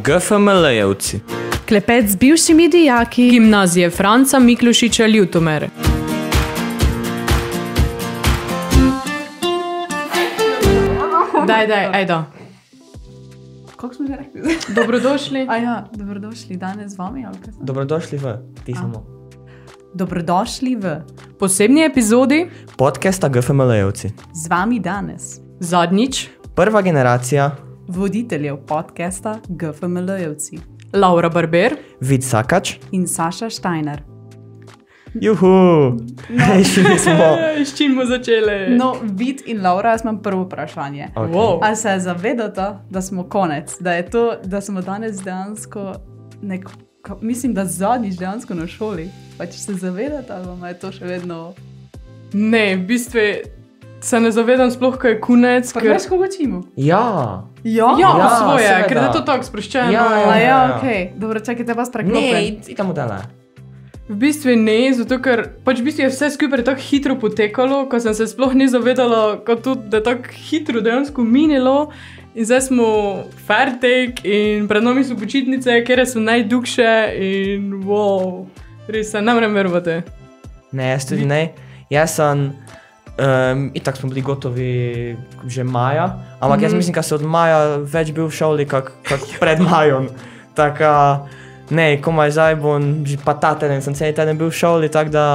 GFML-jevci. Klepet z bivšimi dijaki Gimnazije Franca Miklošiča Ljutomer. Daj, ajdo. Kako smo že rekli? Dobrodošli. Dobrodošli danes z vami. Dobrodošli v, ti samo. Dobrodošli v Posebni epizodi Podcasta GFML-jevci. z vami danes zadnjič Prva generacija, voditeljev podcasta GFML-jevci Laura Barber. Vid Sakač. in Saša Štajner. Juhu! Rešili smo. S čim bomo začeli? No, Vid in Laura, jaz imam prvo vprašanje. Okay. Wow. A se zavedate, da smo konec, da smo danes dejansko mislim, da zadnjič dejansko na šoli? Pa če se zavedate, ali vam je to še vedno... Ne, v bistvu se ne zavedam sploh, kaj je konec. Pa veš, koga čimo? Ja. Ja, Ja, svoje, seveda. ker je to tako sproščeno. Ja, okej. Dobro, čakajte vas preklopen. Ne, idemo dale. V bistvu ne, zato ker pač v bistvu je vse skupaj tako hitro potekalo, ko sem se sploh ni zavedala, da je tako hitro dejansko minilo. In zdaj smo fertik in pred nami so počitnice, kjer so najdugše in wow, res se ne morem verovati. Ne, jaz tudi ne. Jaz sem, itak smo bili gotovi že maja, ampak jaz mislim, da se od maja več bil v šoli, kak pred majom. Taka, ne, komaj zdaj bom, že pa ta teden sem cel teden bil v šoli, tako da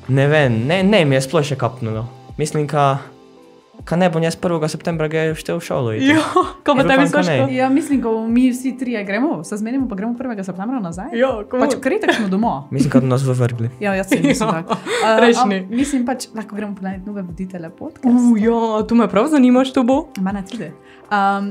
ne vem, ne mi je sploh še kapnulo. Mislim, ka ne bom jaz 1. septembra ga štel v šolo iti. Ja, ko pa tebi Saško? Ja, mislim, ko mi vsi trije gremo, se zmenimo, pa gremo 1. septembra nazaj. Ja, ko Pač kritek smo doma. Mislim, da nas vrgli. Ja, jaz se mislim Ja, tako. rečni. Mislim pač, lahko gremo pogledati nove voditelje podcast. Ja, to me prav zanima, što bo. Mene tudi.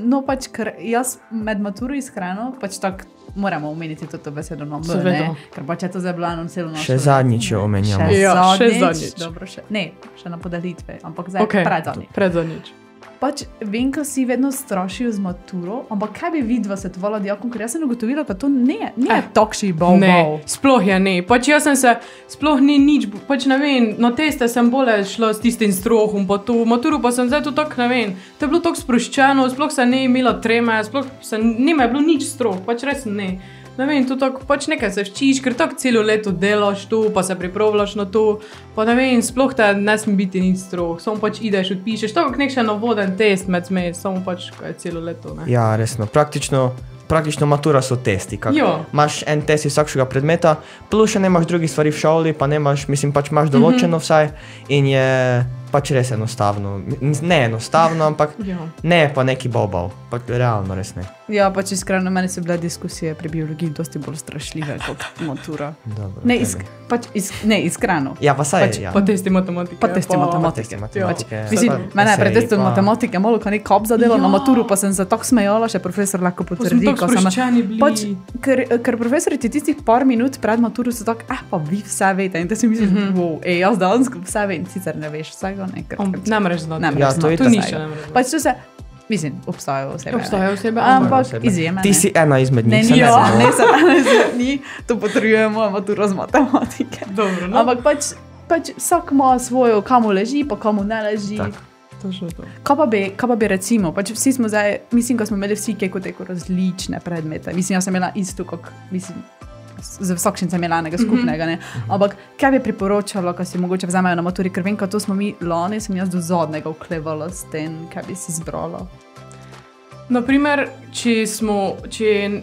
No, pač, ker jaz med maturo iskreno, pač tako moramo omeniti to besedo no, Seveda. ne? Ker pač je to zdaj bilo eno celo noč. Še zadnjič jo omenjamo. Še zadnjič. Dobro, ne, še na podelitve, ampak zdaj Okay. predzadnjič. Predzadnjič. Pač vem, ko si vedno strašijo z maturo, ampak kaj bi vidva svetovala dijakom, ker jaz sem ugotovila, da to ne je takšni bol. Ne, sploh je ne. Pač jaz sem se, sploh ni nič, pač ne vem, na teste sem bolje šla s tistim strohom, pa to maturo pa sem zdaj to tako, ne vem, to je bilo tako sproščeno, sploh se ne imela treme, sploh se nima je bilo nič stroh, pač res ne. Ne vem, to tako, pač nekaj se včiš, ker tako celo leto delaš tu, pa se pripravljaš na to, pa ne vem, sploh te ne sme biti nič stroh, samo pač ideš, odpišeš, to je nek še navoden test med zmes, samo pač kaj je celo leto, ne. Ja, resno. Praktično matura so testi. Ja. Imaš en test iz vsakega predmeta, plus še nemaš drugih stvari v šoli, pa nemaš, mislim, pač imaš določeno vsaj in je pač res enostavno. Ne enostavno, ampak Ja. ne pa neki bobal. Pač realno res ne. Ja, pač iskreno, meni so bile diskusije pri biologiji dosti bolj strašljive kot matura. Dobro, Ne, tebi. iskreno. Ja, pa saj, pač ja. Pa testi matematike. Pa testi matematike. matematike. Mislim, mene je pred testom matematike malo kaj nek kop zadelo, Ja. na maturu pa sem se tako smejala, še profesor lahko Pa smo potrdi. tako sproščeni bili. Pač, ker profesori ti tistih par minut pred maturo so tako, pa vi vse veste. In te si misliš, wow, jaz dejansko vse vem, sicer ne veš vsega, ne, ker Ne moreš znati. ne Ja, moreš to znati je To itak. ni vsega. še ne moreš znati. Pač to se, mislim, obstajajo osebe. ne. Obstajajo osebe, Ampak Osebe. izjeme. Ti ne. si ena izmed Ne, njih. ni, se ne znam. ni, to potrjujemo maturo z matematike. Dobro, no. Ampak pač vsak ima svojo, kamu leži, pa kamu ne leži. Tak. Točno to. Kaj pa bi recimo, pač vsi smo zdaj, mislim, ko smo imeli vsi teko različne predmete. Mislim, jaz sem imela isto, kot mislim, za vsakšen sem imela enega skupnega, ne. Ampak kaj bi priporočalo, ko si mogoče vzamajo na maturi, ker vem, ko to smo mi lani, sem jaz do zadnjega uklevala s tem, kaj bi si izbrala. Naprimer, če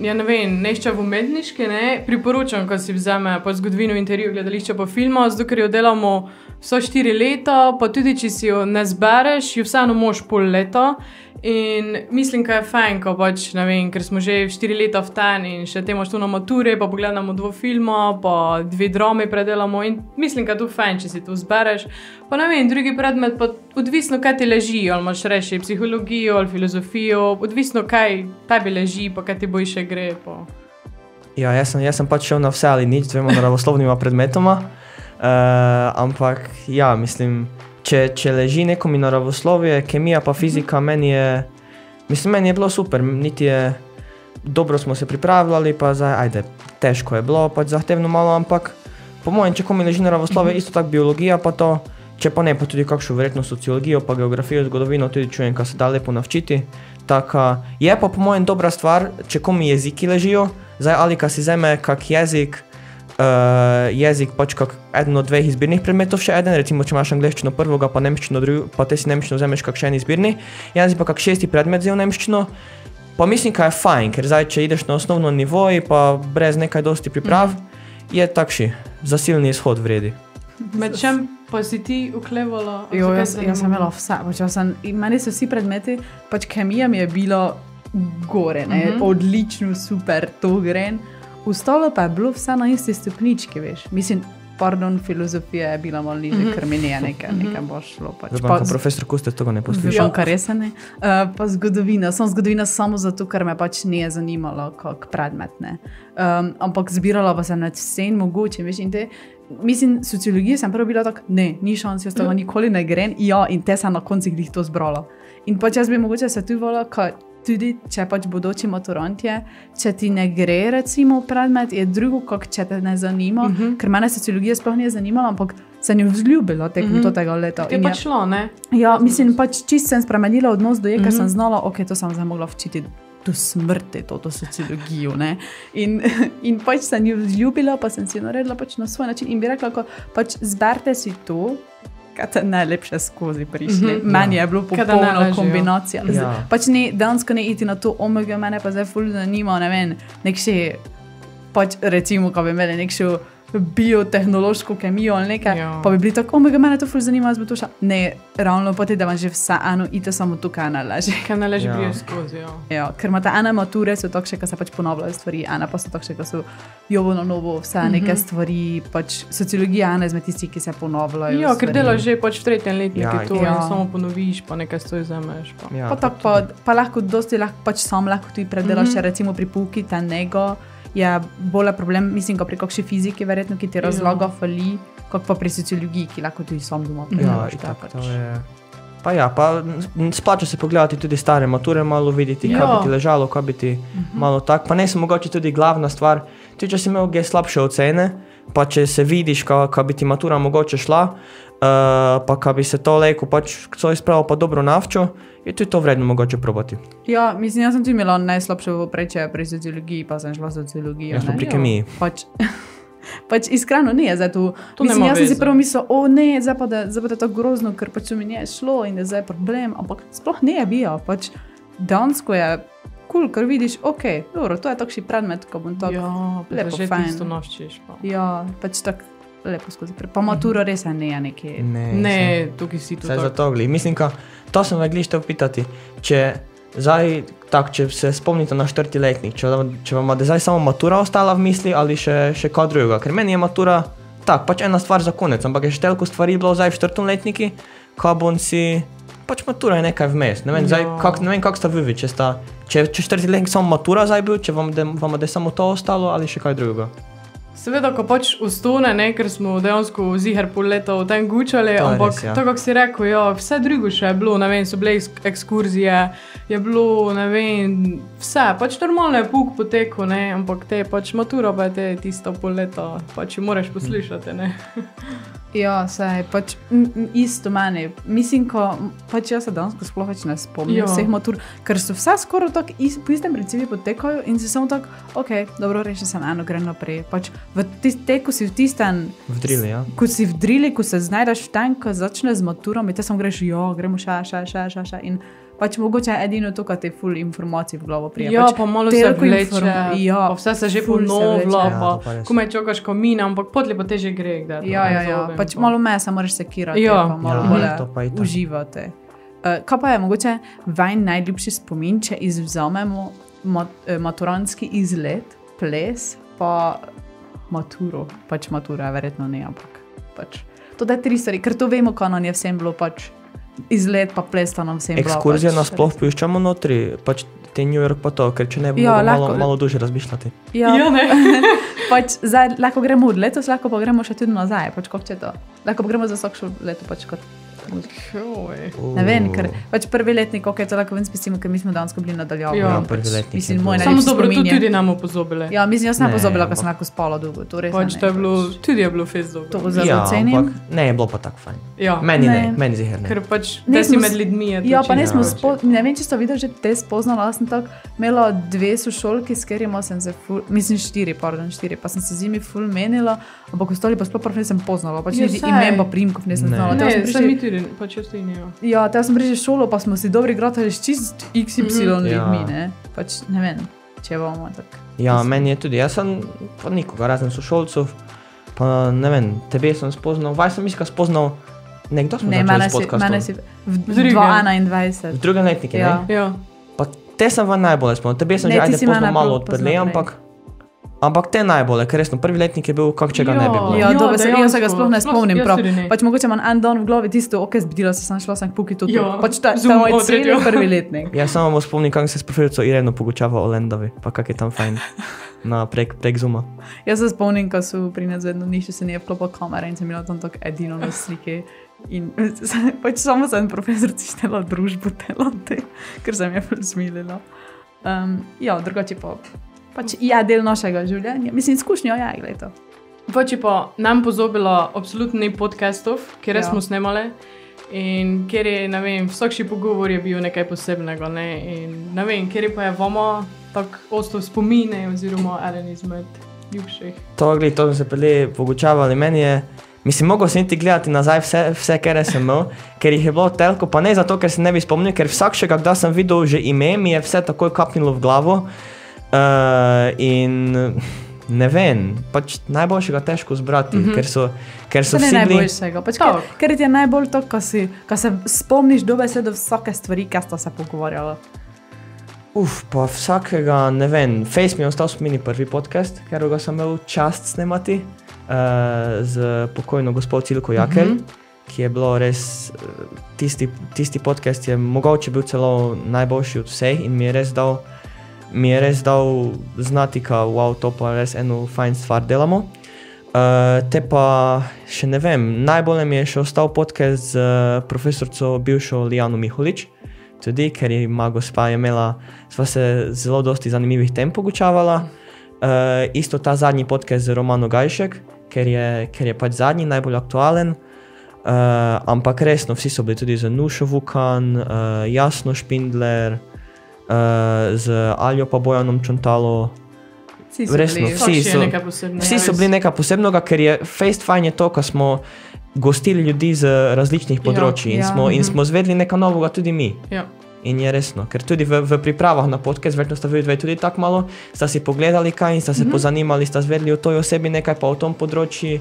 ja ne vem, nešče v umetniški, ne, priporočam, ko si vzame pa zgodovino intervju, gledališče pa filma, zato ker jo delamo vsa 4 leta, pa tudi če si jo ne zbereš, jo vseeno moš pol leta. In mislim, da je fajn, ko pač, ne vem, ker smo že 4 leta v ten in še te imaš tu na maturi, pa pogledamo 2 filma, pa 2 drame predelamo in mislim, da je to fajn, če si to zbereš. Pa ne vem, drugi predmet pa odvisno, kaj ti leži, ali imaš reči psihologijo ali filozofijo, odvisno, kaj tebi leži, pa kaj ti bo še gre. Pa. Ja, jaz sem pač šel na vse ali nič, dvema naravoslovnima predmetoma, ampak ja, mislim, če leži nekomu naravoslovje, kemija pa fizika, meni je bilo super, niti je, dobro smo se pripravljali, pa zdaj, ajde, težko je bilo, pač zahtevno malo, ampak po mojem, če komu leži naravoslovje, isto tako biologija, pa to če pa ne, pa tudi kakšno verjetno sociologijo, pa geografijo, zgodovino, tudi čujem, kaj se da lepo navčiti. Taka, je pa po mojem dobra stvar, če komi jeziki ležijo, zdaj ali ka si zeme kak jezik, jezik pač kak eden od dveh izbirnih predmetov še eden, recimo če imaš angleščino prvega, pa nemščino drugo, pa te si nemščino vzameš kak še en izbirni, jaz pa kak 6. predmet vzel nemščino, pa mislim, kaj je fajn, ker zdaj, če ideš na osnovno nivoj, pa brez nekaj dosti priprav, je takši, zasilni izhod vredi. Med čem pa si ti uklevala? Jaz sem imela vse, meni so vsi predmeti, pač kemija mi je bilo gore, ne, odlično, super, to gre. Ostalo pa je bilo vse na isti stopnički, veš. Mislim, filozofija je bila malo niže, ker mi je nekaj bo šlo. Pač. Zdaj, profesor Kuster toga ne poslušal. Kar res ne. Pa zgodovina. Sem zgodovina samo zato, ker me pač ne je zanimalo kak predmet, ne. Ampak zbirala pa sem nad vse mogoče, veš, in te, mislim, sociologija sem prvo bila tak, ne, ni šans, jaz tega nikoli ne grem, ja, in te sem na konci glih to zbrala. In pač jaz bi mogoče se tu volila, tudi, če pač bodoči maturant je, če ti ne gre, recimo, predmet, je drugo, kak če te ne zanima, ker mene sociologija sploh ne je zanimala, ampak sem jo vzljubila tekom tega leta. Je pač šlo, ne? Ja, mislim, pač čist sem spremenila odnos do je, ker sem znala, ok, to sem zdaj mogla včiti do smrti, to sociologijo, ne? In pač sem jo vzljubila, pa sem si naredila pač na svoj način in bi rekla, pač zberte si to, kaj te najlepše skozi prišli. Meni je bilo popolna kombinacija. Ja. Pač ne, dansko ne iti na to omega, mene pa zdaj ful zanima, ne vem, nekši, pač recimo, ko bi imeli nekšo biotehnološko kemijo ali nekaj, pa bi bili tako, omega, mene to ful zanima, jaz bi to šla. Ne, ravno poti, da vam že vse eno ite samo tukaj naleži. Kaj naleži bijo skozi, ja. Ja, ker imate ene mature, so takšne, ki se pač ponavljajo stvari, ene pa so takšne, ki so jovo na novo, vse neke stvari, pač sociologija ene izmed tistih, ki se ponavljajo. Ja, ker delaš že pač v 3. letniku to in samo ponoviš, pa nekaj stvari vzameš. Pa tako, pa lahko dosti pač sam lahko tudi predelaš, recimo pri pouki nego, je bolj problem, mislim, ko pri kakšni fiziki verjetno, ki ti razlaga fali, kot pa pri sociologiji, ki lahko tudi sam doma predelaš. Ja, itak, to je... Pa ja, pa splača se pogledati tudi stare mature, malo videti, kaj bi ti ležalo, kaj bi ti malo tak. Pa ne sem mogoče tudi glavna stvar, tudi če si imel slabše ocene, pa če se vidiš, kaj bi ti matura mogoče šla, pa kaj bi se to lejko pač co izpravil pa dobro navčo, je tudi to vredno mogoče probati. Ja, mislim, jaz sem tudi imela najslabše poprečje pri sociologiji, pa sem šla sociologijo. Jaz pa pri kemiji. Pač iskreno ne je zdaj tu. Mislim, jaz sem si prvo mislila, ne, zdaj pa da je to grozno, ker pač mi nije šlo in da je zdaj problem, ampak sploh ne je bil. Pač dansko je cool, ker vidiš, ok, dobro, to je takšni predmet, ko bom tako lepo fajn. Ja, že tisto navčiš. Ja, pač tako lepo skozi. Pa maturo res ne je nekaj. Ne, tukaj si tu tako. Saj za to gli. Mislim, to sem me glište upitati, če zdaj, tak, če se spomnite na 4. letnik, če vam je zdaj samo matura ostala v misli ali še kaj drugega, ker meni je matura tak, pač ena stvar za konec, ampak je štelko stvari bilo zdaj v 4. letniki, ko bom si, pač matura je nekaj vmes, ne vem, kak sta vi, če 4. letnik samo matura zdaj bil, če vam je samo to ostalo ali še kaj drugega. Seveda, ko pač ustone, ne, ker smo dejansko ziher pol leta v tem gučali, ampak res, to, kako si rekel, vse drugo še je bilo, ne vem, so bile ekskurzije, je bilo, ne vem, vse, pač normalno je pouk potekel, ne, ampak te pač matura pa je te tisto pol leta, pač jo moraš poslušati, ne. Ja, saj, pač isto meni. Mislim, ko pač jaz se dansko sploh več ne spomnim vseh matur, ker so vse skoraj tako po istem principu potekajo in si samo tako, ok, dobro, reši sem eno, grem naprej. Pač ko si v tistem... Vdrili, ja. Ko si vdrili, ko se znajdeš v tem, ko začne z maturom in te samo greš, gremo še in pač mogoče je edino to, kad te ful informacij v glavo prije. Ja, pač pa malo se vleče, pa vse se že ponovlja, pa komaj čakaš, ko mine, ampak potlej pa te že gre. Ja, pač malo mesa moraš sekirati, pa malo bolje uživati. Kaj pa je mogoče vaš najljubši spomin, če izvzamemo maturantski izlet, ples, pa maturo. Pač matura, verjetno ne, ampak pač. To da je 3 stvari, ker to vemo, kaj nam je vsem bilo pač izlet pa ples, to nam vsem bilo. Ekskurzija nas sploh puščamo notri, pač te New York pa to, ker če ne bomo malo duže razmišljati. Ja, ne. Pač zdaj lahko gremo od letos, lahko pa gremo še tudi nazaj, pač kot če to. Lahko pa gremo za vsakšo leto, pač kot Ne vem, ker pač prvi letnik, ok, to lahko ven spustimo, ker mi smo dansko bili nadaljavali. Ja, prvi letnik. Mislim, moj Samo najlepši dobro, spomin je. tudi nam opozobile. Ja, mislim, jaz sem Ne, pozabila, ko ampak- sem lahko spala dolgo. To res Pač ne. to je bilo, tudi je bilo fez To dobro. zelo Ja, cenim. ampak ne, je bilo pa tako fajn. Ja, Meni Ne. ne, meni ziher ne. ker pač Ne, te si smo med s- ljudmi. je to Ja, pa ne čisto smo drugače. ne vem, če ste videli, že te spoznala, jaz sem tako imela dve sošolki, s katerima sem se mislim štiri, pa sem se z njimi ful menila, ampak ostali pa sploh nisem poznala, pač Ja, niti saj. imen pa primkov nisem Ne. znala. Te Ne, sem saj mi prišli, tudi, pač jaz tudi ne. ja, te sem prišli v šolo, pa smo si dobri gratali s čist XY ljudmi, Ja. ne, pač ne vem, če bomo tako. Ja, meni je tudi, jaz sem pa nikoga, razen sošolcev, pa ne vem, tebe sem spoznal, vaj sem mislil, spoznal, nekdo smo Ne, začeli mene s si podcastom. v drugem. 2021. V drugem letniku, Ja. ne? Ja. Pa te sem vam najbolj spoznal, tebe sem Ne, že ti ajde si mene poznal malo bolj od predlej, poznal prej. ampak te najbolj, ker resno, prvi letnik je bil, kak če ga ne bi bilo. Ja, Ja, dobro, jaz se ga dejansko. sploh ne Sploh spomnim jaz prav. tudi ne. Pač mogoče imam en dan v glavi tisto, ok, zbudila sem šla sem k Puki tudi. Ja, Pač ta Zoom moj odred, celi ja. prvi letnik. Ja, samo vam spomnim, kako se s profesorico Ireno pogučava o Lendavi, pa kak je tam fajn prek Zooma. Jaz se spomnim, ko so pri nas vedno nišče se nije vklopila kamera in sem imela tam tako edino na slike. In pač samo sem profesorici štela družbo telate, ker sem je smilila. Ja, drugače pa pač je del našega življenja. Mislim, izkušnjo je, gledaj to. Pač je pa nam pozobila absolutno ni podcastov, kjer Ja. smo snemali. In ker je, ne vem, vsakši pogovor je bil nekaj posebnega, ne, in ne vem, ker je pa je vama tako ostal spomine, oziroma eden izmed ljubših. To, gled, to smo se prej pogučavali, meni je, mislim, mogel sem niti gledati nazaj vse, kar sem imel, ker jih je bilo telko, pa ne zato, ker se ne bi spomnil, ker vsakšega, kdaj sem videl že ime, mi je vse takoj kapnilo v glavo. In ne vem, pač najboljšega težko zbrati, ker so To ne vsi bili. najboljšega. Pač, Tako. ker ti je najbolj to, ko se spomniš dobesedno vsake stvari, ki sta se pogovarjala. Pa vsakega, ne vem, Face mi je ostal spomini prvi podcast, ker ga sem imel čast snemati z pokojno gospod Cilko Jakelj, ki je bilo res, tisti podcast je mogoče bil celo najboljši od vseh in mi je res dal znati, ka wow, to pa res eno fajn stvar delamo. Te pa še ne vem, najbolj mi je še ostal podcast z profesorico bivšo Lijano Miholič, tudi, ker ima gospa je imela, sva se zelo dosti zanimivih tem pogučavala. Isto ta zadnji podcast z Romano Gajšek, ker je pač zadnji, najbolj aktualen. Ampak resno, vsi so bili tudi z Nušo Vukan, Jasno Špindler, z Aljo pa Bojanom Čontalo. Vsi so Resno, bili. vsi Vsi so- nekaj posebnega. Vsi so bili nekaj posebnega, ker je face fajn je to, ko smo gostili ljudi z različnih področji in, ja, in smo zvedli nekaj novega tudi mi. Ja. In je resno, ker tudi v pripravah na podcast, verjetno sta videli tudi tako malo, sta si pogledali kaj in sta se pozanimali, sta zvedli o toj osebi nekaj pa o tom področju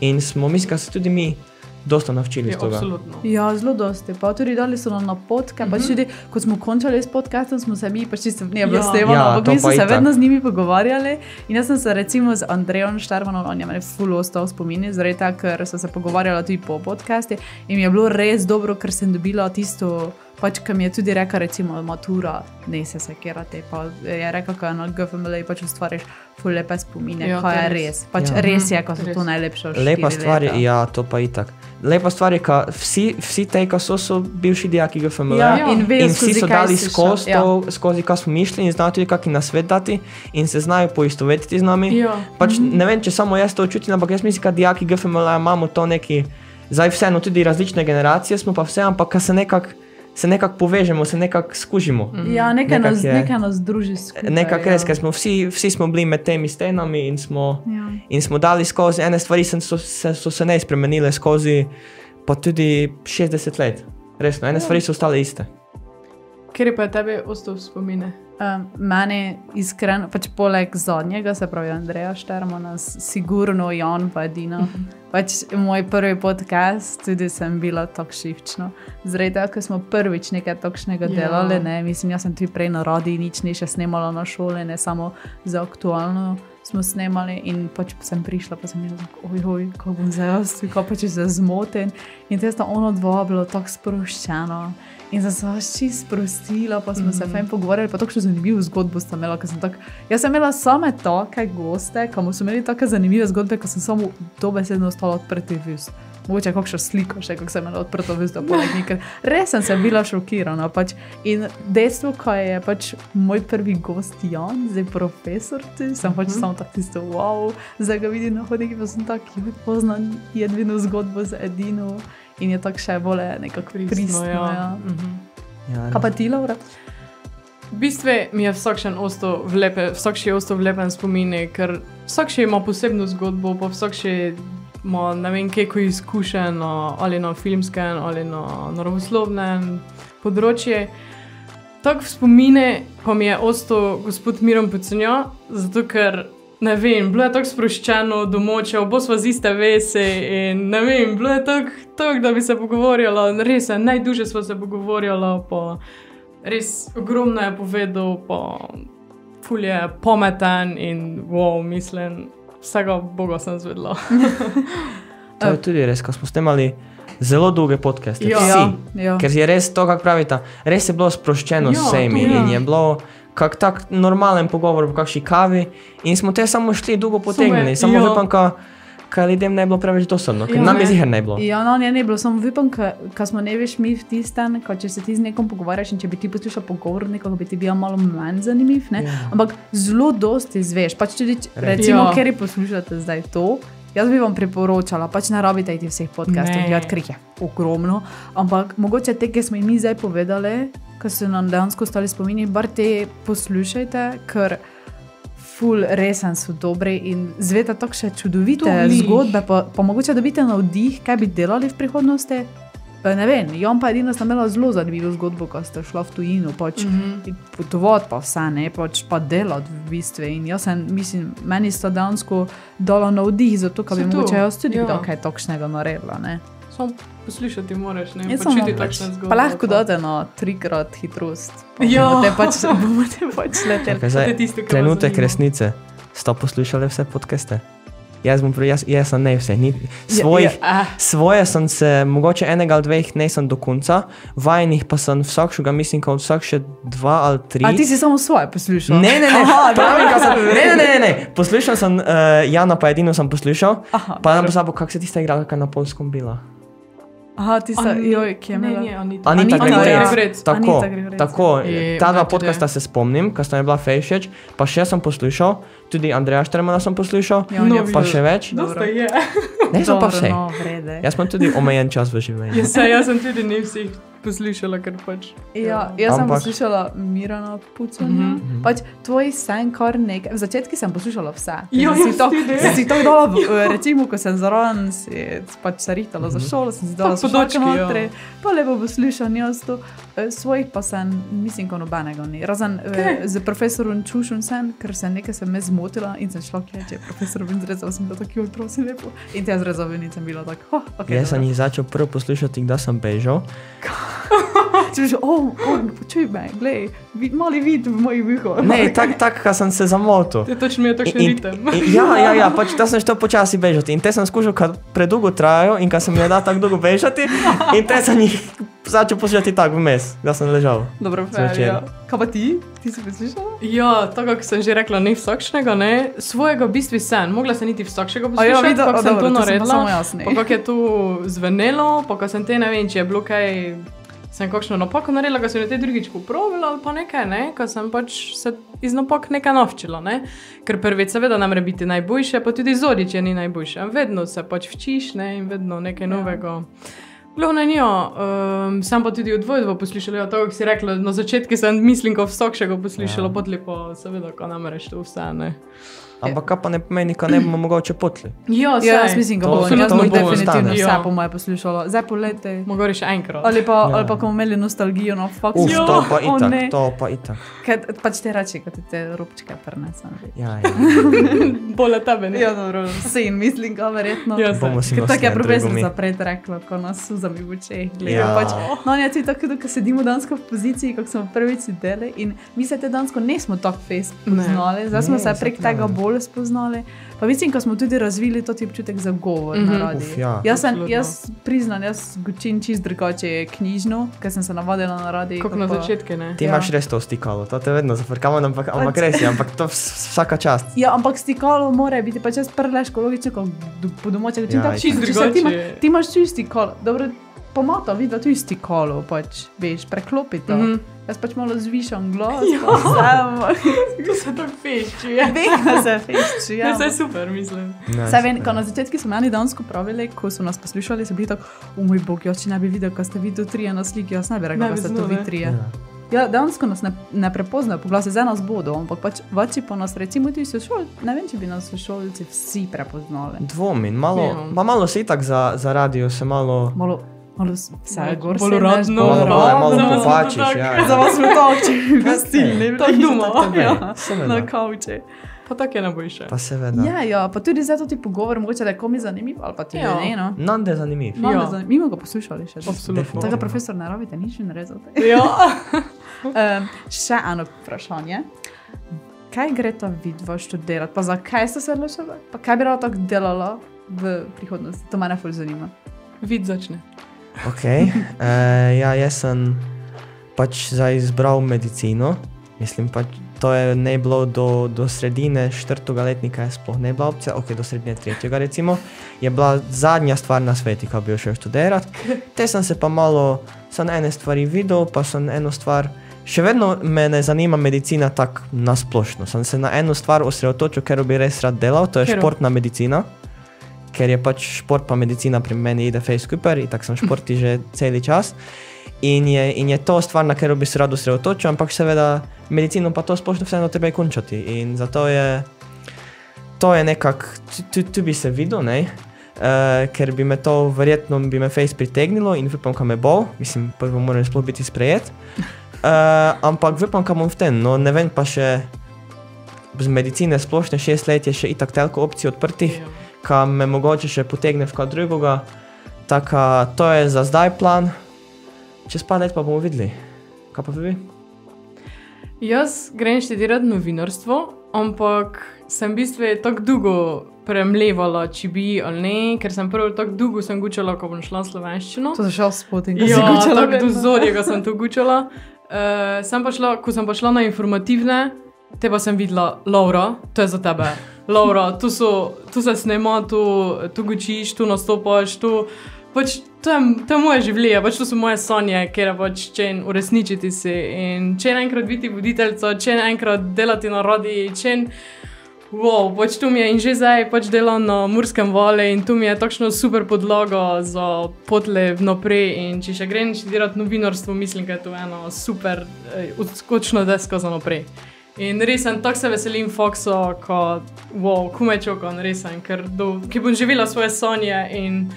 in smo, mislim, da se tudi mi dosta naučili Ja, iz tega. absolutno. Ja, zelo dosti. Pa tudi dali so nam napotke, pač tudi, ko smo končali s podcastom, smo se mi, pač čisto ne bilo Ja. snemano, Ja, ampak to mi pa smo se itak. vedno z njimi pogovarjali. In jaz sem se recimo z Andrejem Štermanom, on je meni ful ostal v spomini, zaradi tega, ker sem se pogovarjala tudi po podcastu in mi je bilo res dobro, ker sem dobila tisto, pač, ki mi je tudi rekla, recimo, matura, ne se sekirate, pa je rekla, ko je na GFML pač ustvariš ful lepe spomine, Ja, ko to je je res. res. Pač Ja. res je, ko so Res. to najlepše od Lepa 4 stvar je, leta. ja, to pa itak. Lepa stvar je, ka vsi te, ki so bivši dijaki GFML. Ja, Ja. in vejo, In vsi so kaj dali si skozi šel. to, skozi kaj smo mišli in znajo tudi kakšen nasvet dati in se znajo poistovetiti z nami. Ja. Pač ne vem, če samo jaz to čutim, ampak jaz mislim, da dijaki GFML imamo to neki, zdaj vseeno tudi različne generacije smo pa vse, ampak ka se nekako povežemo, se nekako skužimo. Ja, nekaj Nekako je. nas druži skupaj. Nekako ja. res, ker smo vsi smo bili med temi stenami Ja. in smo dali skozi, ene stvari so se ne spremenile skozi pa tudi 60 let. Resno, ene stvari so ostale iste. Ker je pa tebe ostal v spomine. Meni iskreno, pač poleg zadnjega, se pravi Andreja Štermana, sigurno Jan pa Edina. Pač moj prvi podcast, tudi sem bila tako šivčna. Zaradi tega, ker smo prvič nekaj takšnega Ja. delali, ne, mislim, jaz sem tudi prej na radiju nič ne še snemala na šole, ne samo za aktualno smo snemali in pač sem prišla, pa sem bila tako, ojoj, kako bom zdaj jaz, kako pa če se zmotim. In te sta ono dva bilo tako sproščeno. In sem se vas čisto sprostila, pa smo se fajn pogovarjali, pa tako še zanimivo zgodbo sta imela, jaz sem imela same take goste, kamu so imeli take zanimive zgodbe, ko sem samo dobesedno ostala odprtih ust. mogoče kakšno sliko še, kako sem imela odprto vizdo poleg njih, ker res sem se bila šokirana. Pač. In dejstvo, ko je pač moj prvi gost Jan, zdaj profesor, sem pač samo tako tisto, wow, zdaj ga vidim na hodniki, pa sem tak, poznam Jedvino zgodbo z Edino in je tako še bolje nekako pristno. Ja. Kaj pa ti, Laura? V bistvu mi je vsak še ostal v lepem spominu, ker vsak še ima posebno zgodbo, pa vsak še ima ne vem kako izkušen ali na filmskem ali na naravoslovnem področju. Tak v spomine pa mi je ostal gospod Miran Pucenja, zato ker ne vem, bilo je tako sproščeno domoče, obo sva z iste vese in ne vem, bilo je tako, da bi se pogovorjala, res najduže sva se pogovorjala, pa res ogromno je povedal, pa ful je pameten in wow, mislim, vsega Boga sem zvedla. To je tudi res, ko smo snemali zelo dolge podcaste, Ja. ker je res to, kako pravite, res je bilo sproščeno s vsemi in je bilo kak tak normalen pogovor v kakšni kavi in smo te samo šli dolgo potegnili, samo vipam, kaj ljudem ne bilo preveč dosadno, ker nam je ziher ne bilo. Ja, no, ne bilo, samo vipam, ko smo ne veš mi v tistan, če se ti z nekom pogovarjaš in če bi ti poslušal pogovor nekoga, bi ti bil malo manj zanimiv, ne? Ampak zelo dosti izveš, pač tudi, recimo, ker poslušate zdaj to, jaz bi vam priporočala, pač ne rabite iti vseh podcastov, ker jih je ogromno, ampak mogoče te, ki smo jim mi zdaj povedali, ko so nam dejansko ostali spomini, bar te poslušajte, ker ful resen so dobri in zveta tako še čudovite zgodbe, pa mogoče dobite navdih, kaj bi delali v prihodnosti. Ne vem, Jan pa edino sta imela zelo zanimivo zgodbo, ko sta šla v tujino, pač potovati pa vse, ne, pač pa delati v bistvu. In jaz sem, mislim, meni sta dejansko dala navdih za to, kaj bi mogoče jaz tudi kaj takšnega naredila, ne. Samo poslušati moraš, ne, počuti takšne zgodbe. Pa lahko date na 3x hitrost. Bomo te pač leteli. Trenutek resnice. Sta poslušali vse podcaste? Jaz sem ne vse. Svoje sem se, mogoče enega ali dveh nisem do konca, vajenih pa sem vsakšega, mislim, kot vsak še 2 ali 3. A ti si samo svoje poslušal? Ne. Ne. Poslušal sem, Jana pa edino sem poslušal, pa nam pozabo, kako se tista igrala, kaj na polskom bila. Aha, ti sa, joj, kje je imela? Anita Grigorec. Tako, ta dva podcasta se spomnim, ko sta mi bila fejšeč, pa še sem poslušal, tudi Andreja Štermana sem poslušal, pa še več. Dosta je. Ne so pa vse. Jaz sem tudi omejen čas v življenju. Jaz sem tudi ne vseh poslušala, ker pač. Ja, jaz sem poslušala Mirana Pucanja, pač tvoj sen kar nekaj, v začetki sem poslušala vse. Si to dala, recimo, ko sem zaraven, pač se rihtala za šolo, sem si dala slušalke notri, pa lepo poslušam jaz to, svojih pa sem, mislim, ko nobenega ni. Razen z profesorom Čušom sem, ker sem nekaj se me zmotila in sem šla kleče, profesor bin zrezal, sem bila tako, joj, prosim, lepo. In te zrezal in sem bila tako, Jaz sem jih začel prvo poslušati, kdaj sem bežal. Si mišel, počuj me, glej, mali vid v mojih vihov. Ne, tak, ka sem se zamotil. Točno mi je takšen ritem. Ja, pač da sem šel počasi bežati in te sem skušal, kad predolgo trajajo in kad sem mi je dal tako dolgo bežati in te sem jih začel poslušati tako vmes, da sem ležal. Dobro, fair, ja. Kaj pa ti? Ti si poslušala? Ja, tako kako sem že rekla, ne vsakšnega, ne. Svojega v bistvu sen, mogla sem niti vsakšnega poslušati, kako sem to naredila, pa kako je to zvenelo, pa kako sem te, ne vem, če je bilo kaj, sem kakšno napako naredila, ko sem jo te drugič popravila ali pa nekaj, ne, ko sem pač se iz napak nekaj navčila, ne. Ker prvič seveda ne more biti najboljše, pa tudi zodiče ni najboljše. Vedno se pač včiš, ne, in vedno nekaj novega. Glavno njo, sem pa tudi odvojdvo poslušala, tako kako si rekla, na začetku sem mislim, ko vsakšega poslušala, potli pa seveda, ko ne moreš to vse, ne. Ampak kaj pa ne pomeni, ko ne bomo mogoče potli? Ja, jaz mislim, ko bomo. Jaz bom definitivno vse po moje poslušala. Zdaj polete. Mogoče še enkrat. Ali pa ko bomo imeli nostalgijo na faksu. To pa itak. Pač te reči, ko te robčke prnesem. Ja. Bolje tebe, ne? Ja, dobro. Sin, mislim, ga verjetno. Bomo si tako je profesorica pred rekla, ko nas suzami v očeh gledajo. No, ja, ti tako, ko sedimo dansko v poziciji, kako smo prvič sedeli in mi se te dansko nismo tako fejst poznali. Zdaj smo se prek tega bolj bolj spoznali. Pa mislim, ko smo tudi razvili to občutek za govor na radiju. ja. Jaz priznam, jaz učim čist drugače knjižno, ker sem se navadila na radiju. Kako na začetku, ne? Ti imaš res to stikalo, to te vedno zafrkamo, ampak res je, ampak to vsaka čast. Ja, ampak stikalo mora biti, pa če sprleško logično, kot po domače učim, tako čisto če drugače. ti imaš čist stikalo. Dobro, pomata vidi, da tu je stikalo, pač, veš, preklopi to. Jaz pač malo zvišam glas, To se tako fešči, ja. Vem, da se fešči, ja. To je super, mislim. Saj vem, ko na začetku so meni dansko pravili, ko so nas poslušali, so bili tako, moj bog, jaz če ne bi videl, ko ste videli trije na sliki, jaz ne bi rekel, da ste to vi trije. Ja, dansko nas ne prepoznajo po glasu, za nas bodo, ampak pač vači po nas, recimo ti sošolci, ne vem, če bi nas sošolci vsi prepoznali. Dvomim, malo se itak za radio se malo... Malo vse gor se bolj uradno, malo popačiš, ja. Za vas smo tako, če bi gostili, tako doma, ja. Na kauče. Pa tako je najboljše. Pa seveda. Ja, pa tudi zato ti pogovor, mogoče da je komi zanimiv, ali pa tudi ne, no. Nande zanimiv. Mi smo ga poslušali še. Absolutno. Tako profesor ne rabite nič ne rezati. Ja. Še eno vprašanje. Kaj gre ta vidva študirati? Pa zakaj ste se odločili? Pa kaj bi rada tako delala v prihodnosti? To mene ful zanima. Vid začne. Ok, ja, jaz sem pač zdaj izbral medicino. Mislim pač, to je ne bilo do sredine 4. letnika, je sploh ne bila opcija, ok, do sredine 3. recimo, je bila zadnja stvar na sveti, ko bi šel študirati. Te sem se pa malo, sem ene stvari videl, pa sem eno stvar, še vedno me ne zanima medicina tak nasplošno. Sem se na eno stvar osredotočil, ker bi res rad delal, to je športna medicina. Ker je pač šport pa medicina pri meni ide fej skupaj, in tako sem športi že celi čas. In je to stvar, na katero bi se rad osredotočil, ampak seveda medicino pa to splošno vseeno treba končati. In zato to je nekako, tu bi se videl, ne? Ker bi me to verjetno bi me fej pritegnilo in upam, ka me bo, mislim, prvo moram sploh biti sprejet. Ampak upam, ka bom v tem, no ne vem pa še, z medicine splošne 6 let je še itak toliko opcij odprtih, ka me mogoče še potegne v kaj drugega. Tako, to je za zdaj plan. Čez par let pa bomo videli. Kaj pa vi? Jaz grem študirati novinarstvo, ampak sem v bistvu tako dolgo premlevala, če bi ali ne, ker sem prvo tako dolgo sem gučala, ko bom šla slovenščino. To je šel spoting, ja, tako do zorjega sem to gučala. Ko sem pa šla na informativne, te pa sem videla, Laura, to je za tebe. Laura, tu se snema, tu gučiš, tu nastopaš, pač to je moje življenje, pač to so moje sanje, kjer pač če uresničiti si in če enkrat biti voditeljca, če enkrat delati na radiju, pač tu mi je in že zdaj pač delam na Murskem Valu in tu mi je takšno super podlaga za potle naprej in če še grem študirati novinarstvo, mislim, da je to ena super odskočna deska za naprej. In res sem, tako se veselim faksa, komaj čakam, res sem, ker bom živela svoje sanje in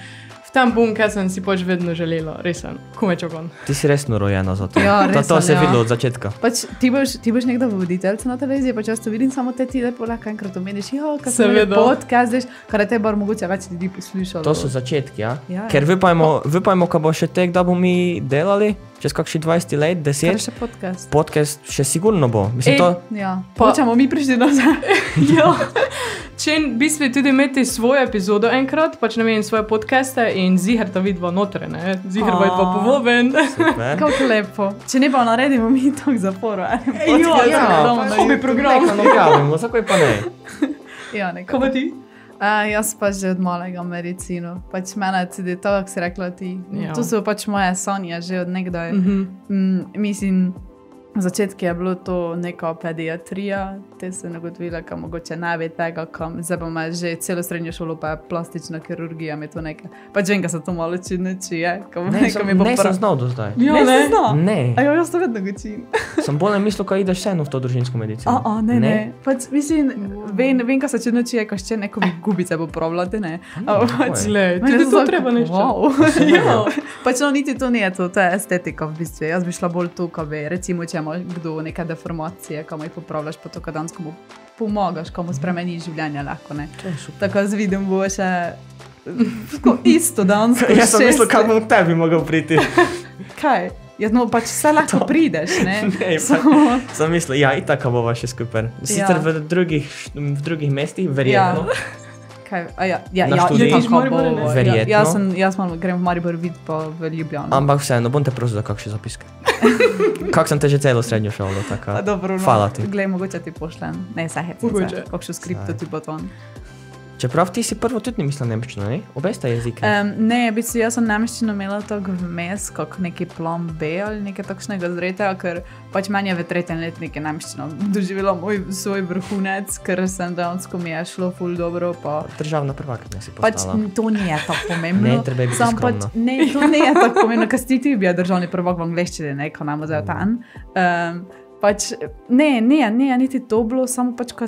v tem bom, kaj sem si pač vedno želela, res sem, komaj čakam. Ti si resno rojena za to. Ja, res to se je sem, videlo od začetka. Pač ti boš nekdo voditeljca na televiziji, pač jaz to vidim, samo te ti lepo lahko enkrat omeniš, kaj se je podcast, kar je te bar mogoče več ljudi poslušalo. To so začetki, ja? Ja. Ker vypajmo, ko bo še tek, da bomo mi delali, čez kakšni 20 let, 10. Kar še podcast. Podcast še sigurno bo. Mislim, to... Ja, pa ćemo mi prišli nazaj. Ja. Če v bistvu tudi imeti svojo epizodo enkrat, pač ne vem, svoje podcaste in ziher ta vidva notre, ne? Ziher vidva povoven. Super. Kako lepo. Če ne pa naredimo mi to k zaporu. Hobi program. Nekaj objavimo, zakaj pa ne? Ja, nekaj. Ko pa ti? Jaz pač že od malega medicino. Pač mene tudi to, kako si rekla ti. Ja. To so pač moje sanje že od nekdaj. Mislim, v začetku je bilo to neka pediatrija, te se nagotovila, ka mogoče ne bi tega, kam zdaj pa me že celo srednjo šolo pa je plastična kirurgija, mi to nekaj. Pač vem, ka se to malo čudno čuje. Ne sem znal do zdaj. Ja, ne si znal? Ne. Jaz to vedno gočim. Sem bolj mislil, ka ideš vseeno v to družinsko medicino. Ne. Pač mislim, vem, ka se čudno čuje, ka še nekomi gubice popravljati, ne. Pač, tudi to treba nešto. Ja. Pač no, niti to ni to je estetika v bistvu. Jaz bi šla bolj tu, ka bi, recimo, če ima kdo neke deformacije, kam jih popravljaš, pa to, ka danes komu pomagaš, komu spremeniš življenje lahko, ne. Tako jaz vidim, bo še isto dansko. Jaz sem mislil, kam bom tebi mogel priti. Kaj? Ja, no, pač vse lahko prideš, ne? Ne, sem mislil, ja, itak bova še skupaj. Sicer v drugih mestih, verjetno. Kaj, ja, Na študij? tako Mariboru, bo, ne? Verjetno. Jaz grem v Maribor videti pa v Ljubljano. Ampak vseeno, bom te prosil za kakšne zapiske. Kak sem te že celo srednjo šolo, taka. Dobro, no. Hvala ti. Glej, mogoče ti pošlem. Ne, saj Mogoče. kakšno skripto ti bo to. Čeprav ti si prvo tudi ni mislil nemščino, ne? Obe sta jezike. Ne, v bistvu jaz sem nemščino imela tako vmes, kot neki plan B ali nekaj takšnega zretega, ker pač meni je v 3. letniku nemščino doživela svoj vrhunec, ker sem dejansko mi je šlo ful dobro. Pa Državna prvakinja si pač postala. to ni tako pomembno. Ne, treba je biti Samo skromna. ne, to ne je tako pomembno, ker si ti bil državni prvak v angleščini, ne, ko nam zdaj tan. Pač, ne, niti to bilo, samo pač, ko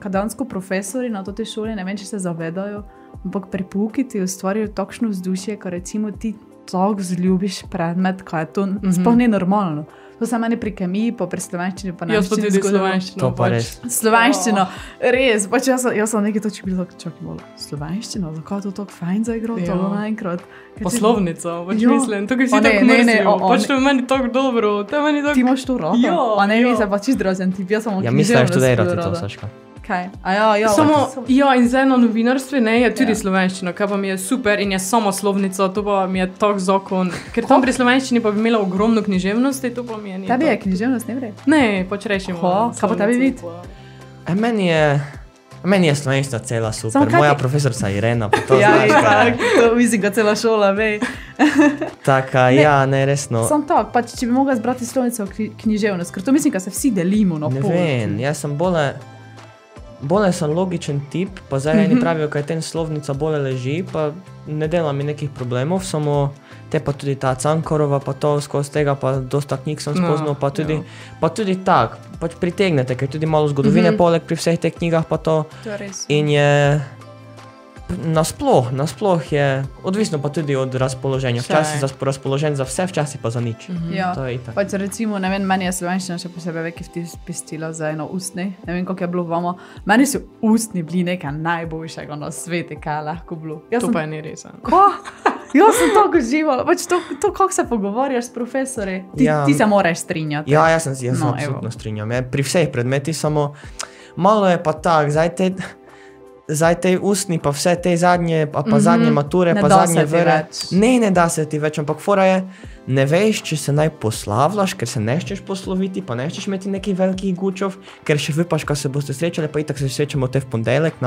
dansko profesori na tej šoli, ne vem, če se zavedajo, ampak pri pouki ti ustvarijo takšno vzdušje, ko recimo ti tako zljubiš predmet, kaj je to sploh ni normalno. To se meni pri kemiji, pa pri slovenščini, pa Jaz pa tudi slovenščino. To pa res. Slovenščino, res, pač jaz sem nekaj točki bil tako, čakaj malo, slovenščino, zakaj je to tako fajn zaigrati, Ja. to naenkrat. Poslovnico, pač Ja. mislim, tukaj si O, ne, tako ne, ne, mrzil, o, pač ne. to je meni tako dobro, to je meni tako... Ti imaš to rado? Ja, A ne, ja. vi se pa čist drazen tip, jaz sem Ja, misliš študirati to, Saška. Kaj? A ja, Samo, pač ja, in za eno novinarstvo ne, je tudi Ja. slovenščina, kar pa mi je super in je samo slovnica, to pa mi je tak zakon. Ker tam pri slovenščini pa bi imela ogromno književnosti, to pa mi je ni. Tebi je tako. književnost, ne vre? Ne, pač rešimo. Ho, kaj pa tebi vid? Meni je slovenščina cela super. Samo kaj Moja ti- profesorica Irena, pa to Ja, znaš, kaj je. to mislim, da cela šola ve. Taka, ja, ne, resno. Sam tako, pač če bi mogla zbrati slovnico književnost, ker to mislim, da se vsi delimo na Ne pol. vem, jaz sem bolj sem logičen tip, pa zdaj eni pravijo, kaj ten slovnica bolje leži, pa ne dela mi nekih problemov, samo te pa tudi ta Cankorova, pa to skozi tega, pa dosta knjig sem spoznal, pa tudi tak, pač pritegnete, ker tudi malo zgodovine poleg pri vseh teh knjigah, pa to To je res. in je nasploh je, odvisno pa tudi od razpoloženja, včasih razpoložen za vse, včasih pa za nič. Ja. To je itak. Pač recimo, ne vem, meni je slovenščina še posebej veki vtipistila za eno ustni. Ne vem, kako je bilo vama. Meni so ustni bili nekaj najboljšega na svetu, kaj je lahko bilo. Jaz To sem, pa je ni res. ko? Jaz sem tako uživala. Pač to kako se pogovarjaš s profesori. Ti se moraš strinjati. Ja, jaz se No, absolutno strinjam. Pri vseh predmetih samo malo je pa tak, zdaj te ustni, pa vse te zadnje, pa zadnje mature, Ne pa da zadnje se ti vere. več. Ne da se ti več, ampak fora je, ne veš, če se naj poslavljaš, ker se neščeš posloviti, pa neščeš imeti nekih velikih gučov, ker še vipaš, ko se boste srečali, pa itak se srečamo te v ponedeljek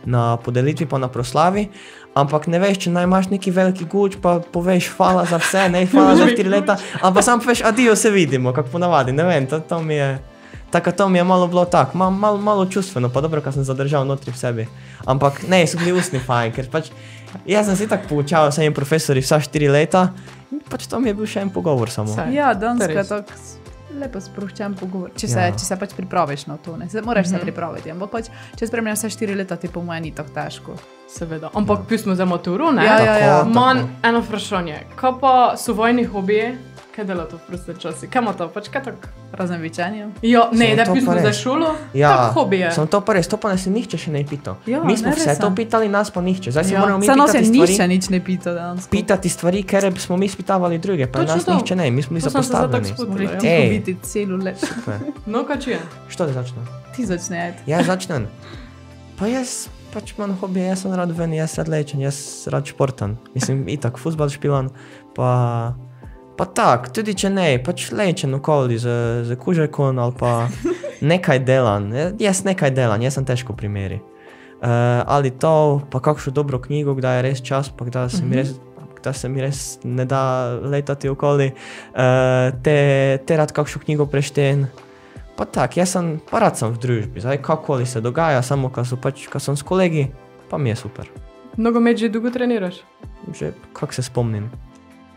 na podelitvi, pa na proslavi. Ampak ne veš, če naj imaš neki veliki guč, pa poveš hvala za vse, ne hvala za 4 leta, ampak sam poveš adijo, se vidimo, kako ponavadi, ne vem, to mi je... Tako to mi je malo bilo tako, malo čustveno, pa dobro, ko sem zadržal notri v sebi. Ampak ne, so bili ustni fajn, ker pač jaz sem si tako poučal s temi profesori vsa 4 leta in pač to mi je bil še en pogovor samo. Saj. Ja, danes To je je res. tako lepo sproščen pogovor. Če Ja. se pač pripraviš na to, ne. Moraš se pripraviti, ampak pač, če spremljaš vse 4 leta, ti po mojem ni tako težko. Seveda. Ampak pustimo za maturo, ne? Ja. Manj eno vprašanje. Kaj pa so vojni hobiji? Kaj dela to v proste časi? Kaj ima to? Pač kaj tako? Razen večanja. Ja, ne, Samo da to pustimo pa za res. šolo. Ja, Tak hobije. sem to pa res, to pa nas nihče še ne pital. Ja, Mi smo ne, vse res to sem. pitali, nas pa nihče. Zdaj si Ja. moramo mi Samo se pitati nišče stvari, nič ne pita danes. pitati stvari, ker smo mi spitavali druge, pa Točno nas to. nihče ne, mi smo bili To sem se zdaj tako zapostavljeni. spomnila. Moraš ja. tiho Ej. biti celo leto. Super. No, kaj če je? Što da začnem? Ti začneš. Ja, začnem. Pa jaz pač imam hobije, jaz sem rad ven, jaz rad lečen, jaz rad športan. Mislim, itak futbal špilan, pa tak, tudi če ne, pač lečen okoli z kužekom ali pa nekaj delan. Jaz nekaj delan, jaz sem težko primeri. Ali to, pa kakšno dobro knjigo, kdaj je res čas, pa kdaj se mi res ne da letati okoli. Te rad kakšno knjigo prešten. Pa tak, jaz sem, pa rad sem v družbi, zdaj kakoli se dogaja, samo ko sem s kolegi, pa mi je super. Nogomet že dolgo treniraš? Že kak se spomnim.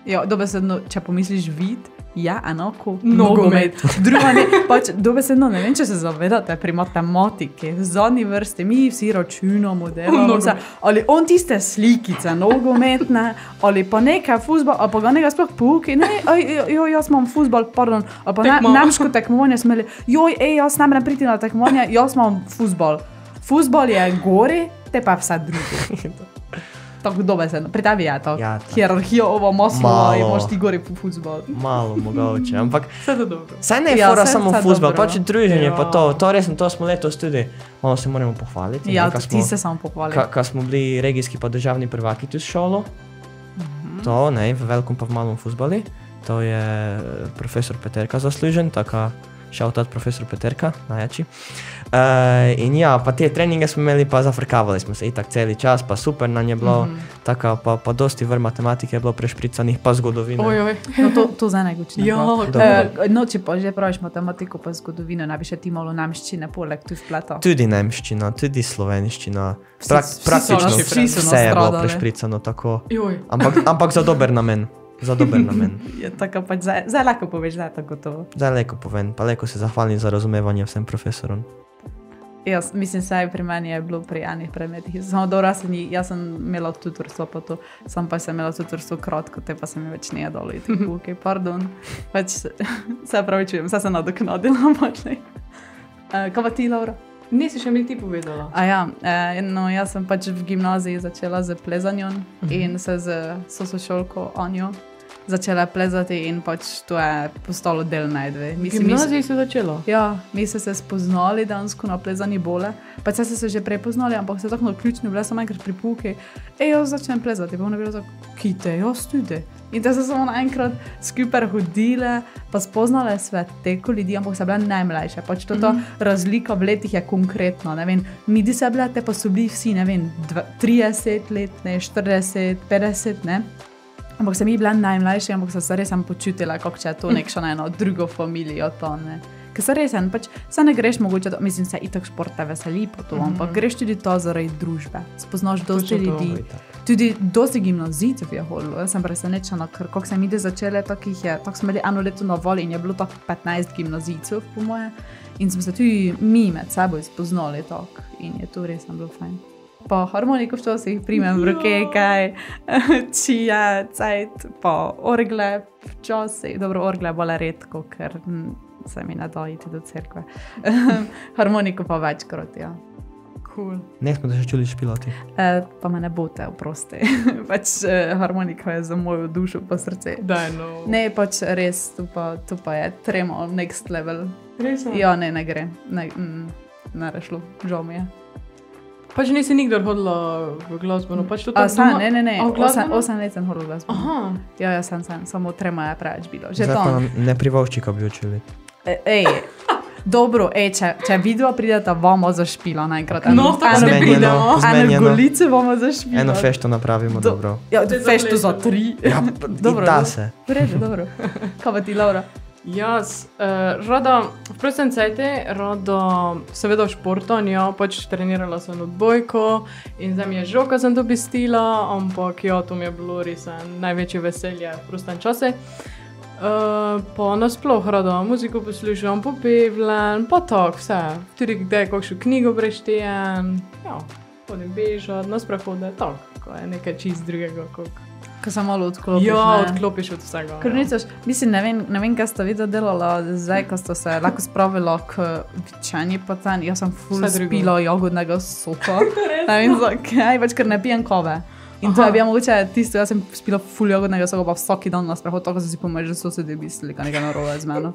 Ja, dobesedno, če pomisliš vid, ja, enako Nogomet. Drugo ne, pač dobesedno ne vem, če se zavedate pri matematiki, v zadnji vrsti mi vsi računamo, delamo se, ali on tiste slikice nogometne, ali pa nekaj fuzbal, ali pa ga nekaj sploh pouki, ne, jaz imam fuzbal, pardon, ali pa nemško tekmovanje smo imeli, jaz ne morem priti na tekmovanje, jaz imam fuzbal. Fuzbal je gori, te pa vse drugo. tako dobesedno. Pri tebi je to. Ja, Hierarhija ovo maslo Malo. in moš ti gori po fuzbol. malo mogoče, ampak Vse to dobro. saj ne je Ja, fora saj- samo saj fuzbal, dobro. pač druženje Ja. pa to resno, to smo letos tudi, malo se moramo pohvaliti. Ja, ne, ka ti se samo pohvali. Ka smo bili regijski pa državni prvaki tu s šolo, to ne, v velikom pa v malom fuzbali, to je profesor Peterka zaslužen, taka shoutout profesor Peterka, najjači. In ja, pa te treninge smo imeli, pa zafrkavali smo se itak celi čas, pa super nam je bilo, taka pa dosti vrh matematike je bilo prešpricanih, pa zgodovine. Oj. No, to za najgučne. Ja, No, če pa že praviš matematiko pa zgodovino, ne bi še ti malo nemščine poleg tu vpletal. Tudi nemščina, tudi slovenščina, Vsi praktično so vse je bilo nastradali. prešpricano tako, Joj. ampak za dober namen. Za dober namen. Je tako pač, zdaj lahko poveš, da je to gotovo. Zdaj leko povem, pa leko se zahvalim za razumevanje vsem profesorom. Jaz mislim, saj pri meni je bilo pri enih predmetih. Samo dobro, jaz sem imela tutorstvo pa to, sam pa sem imela tutorstvo kratko, te pa se mi več nije dolo iti. Ok, pardon. Pač se pravi čujem, se nadoknadila pač ne. Kaj pa ti, Laura? Nisi še mi ti povedala. A ja, no jaz sem pač v gimnaziji začela z plezanjem in se z sošolko Anjo začela plezati in pač to je postalo del najdve. V gimnaziji si začela? Ja, mi smo se spoznali dansko na plezanji bole, pa se že prepoznali, ampak se tako ključno bile samo enkrat pri puki. Jaz začnem plezati, pa ona je bila tako, kite, jaz tudi. In te so samo naenkrat skupaj hodile, pa spoznale svet teko ljudi, ampak so bile najmlajše. Pač to razlika v letih je konkretno, ne vem, mi se bile, te pa so bili vsi, ne vem, 30 let, ne, 40, 50, ne. Ampak sem bila najmlajša, ampak sem se res počutila, kako če je to nekšo na eno drugo familijo, to ne. Ker se res, pač, se ne greš mogoče, mislim, se itak šport te veseli po to, ampak greš tudi to zaradi družbe. Spoznaš dosti ljudi, tudi dosti gimnazijcev je hodilo. Jaz sem presenečena, ker kako sem ide začele, tako smo imeli eno leto na voli in je bilo tako 15 gimnazijcev, po moje. In smo se tudi mi med seboj spoznali tako in je to res bilo fajn. Pa harmoniko včasih primem v roke, kaj, čija, cajt, pa orgle včasih, dobro, orgle je bolj redko, ker se mi ne da iti do cerkve. Harmoniko pa večkrat, ja. Cool. Ne smo da še čuli špilati. Pa me ne bote, oprosti. Pač harmonika je za mojo dušo pa srce. Daj, no. Ne, pač res, tu pa je tremo, next level. Res? Ja, ne gre, ne rešlo, žal mi je. Pač nisi nikdar hodila v glasbeno, pač to tako Sam, ne, A, v glasbeno? 8 let sem hodila v glasbeno. Aha. Ja, sem, samo trema je preveč bilo. Že Zdaj to. pa nam ne privošči, ko bi učili. Ej, dobro, če video prideta, bomo zašpila naenkrat. No, tako ne pridemo. Eno Zmenjeno. golice bomo zašpila. Eno fešto napravimo, dobro. Ja, Te fešto za zapletemo. 3. Ja, Dobro, da dobro. se. V redu, dobro. Kaj pa ti, Laura? Jaz, rada, v prostem cajte, rada, seveda v športanju, pač trenirala sem odbojko in zdaj mi je žal, ko sem to pistila, ampak ja, to mi je bilo res največje veselje v prostem čase. Pa nasploh rada muziko poslušam, popevljen, pa tako vse. Tudi kdaj kakšno knjigo preštejem, ja, hodim bežat, na sprehode, tako, ko je nekaj čist drugega, kot... Ko se malo odklopiš. Ja, ne? odklopiš od vsega. Ker nič, mislim, ne vem, kaj sta videla delala zdaj, ko sta se lahko spravila k vičanji poten. Jaz sem ful Vse drugo. spila jagodnega soka. Ne vem, zakaj, pač ker ne pijem kave. In to je bilo mogoče tisto, jaz sem spila ful jagodnega soka, pa vsak dan na sprehod, tako so si pomeni, že sosedi mislili, kaj nekaj narobe z mano.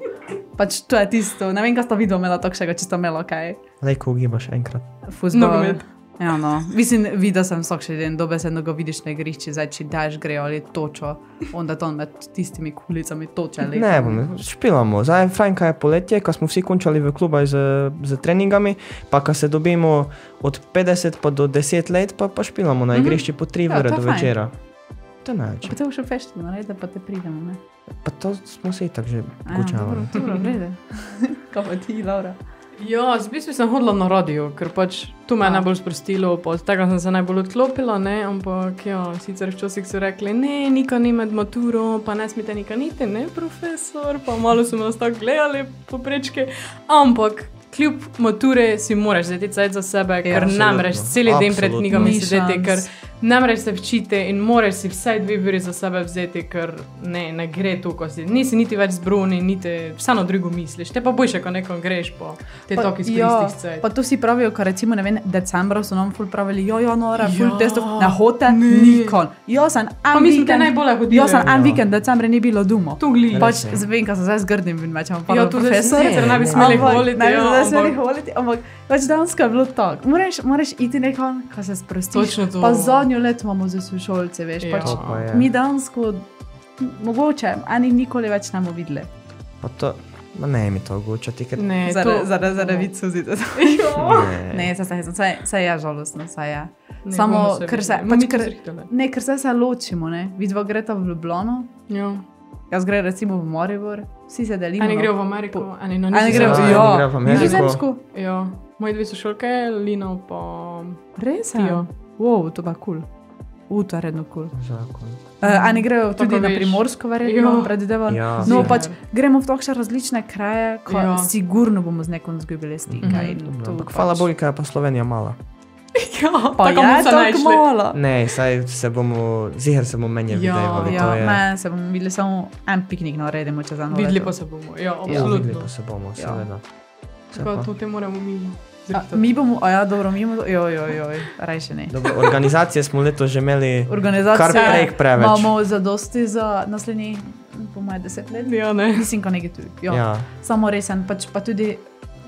Pač to je tisto, ne vem, kaj sta videla, imela takšnega, če sta imela kaj. Lejko ugibaš enkrat. Fuzbol. Nogomet. Ja, no. Mislim, videla sem vsak še den, dobesedno ga vidiš na igrišči, zdaj če daš gre ali točo, onda to med tistimi kulicami toče. Ne, špilamo. Zdaj je fajn, kaj je poletje, ko smo vsi končali v kluba z treningami, pa ko se dobimo od 50 pa do 10 let, pa špilamo na igrišči po 3 ure Ja, to je do fajn. večera. To je največ. Pa te še fešti narediti, pa te pridemo, ne? Pa to smo se itak že Dobro, končali. dobro, vrede. Kaj pa ti, Laura? Ja, v bistvu sem hodila na radio, ker pač to me je najbolj sprostilo, pa od tega sem se najbolj odklopila, ne, ampak ja, sicer včasih so rekli, ne, nika ni med maturo, pa ne smete nika niti, ne, profesor, pa malo so nas tako gledali poprečke, ampak kljub mature si moraš vzeti cajt za sebe, ker absolutno, namreč celi dan pred absolutno. knjigami Ni sedeti, ker šans. ne moreš se včiti in moraš si vsaj 2 uri za sebe vzeti, ker ne gre to, ko si. Nisi niti več zbruni, niti vseeno drugo misliš. Te pa boljše, ko nekom greš po te toki izkoristiš vse. Pa to si pravijo, ko recimo, ne vem, decembra so nam ful pravili, januara, ful testov, ne hote, nikon. Sem en vikend decembra ni bilo doma. Tu gledi. Pač vem, ko sem zdaj zgrdim, večem pa profesor. Ne bi smeli hvaliti, ampak pač dansko je bilo tako. Moraš iti nekam, ko se sprostiš. Pa zadnjo let imamo za sošolce, veš, pač mi dansko, mogoče, ani nikoli več ne bomo videli. Pa to, ne mi to ogočati, ker... Ne, zaradi vicu zide. Ne, saj je žalostno, saj je. Samo, ker se ločimo, ne, vidva greta v Ljubljano, jaz gre recimo v Maribor, vsi se delimo. Ani gre v Ameriko, ani na Nizozemsko. Ja, moji 2 sošolke, Lino pa... Res, ja? Wow, to pa cool. To je redno cool. Ani grejo tudi na Primorsko, verjetno, predvidevam. No, pač gremo v takšne različne kraje, ko sigurno bomo z nekom zgubili stika. Hvala Bogu, kaj je pa Slovenija mala. Pa je tako mala. Ne, saj se bomo, ziher se bomo menje videli. Ja, se bomo videli samo en piknik naredimo čez eno leto. Videli pa se bomo, absolutno. Videli pa se bomo, seveda. Tako, to te moramo mi. Mi bomo, dobro, mi bomo, rajše ne. Dobro, organizacije smo leto že imeli kar prek preveč. Imamo zadosti za naslednji, po moje 10 let. Ja, ne. Mislim, ko nekaj tudi. Samo resen, pač pa tudi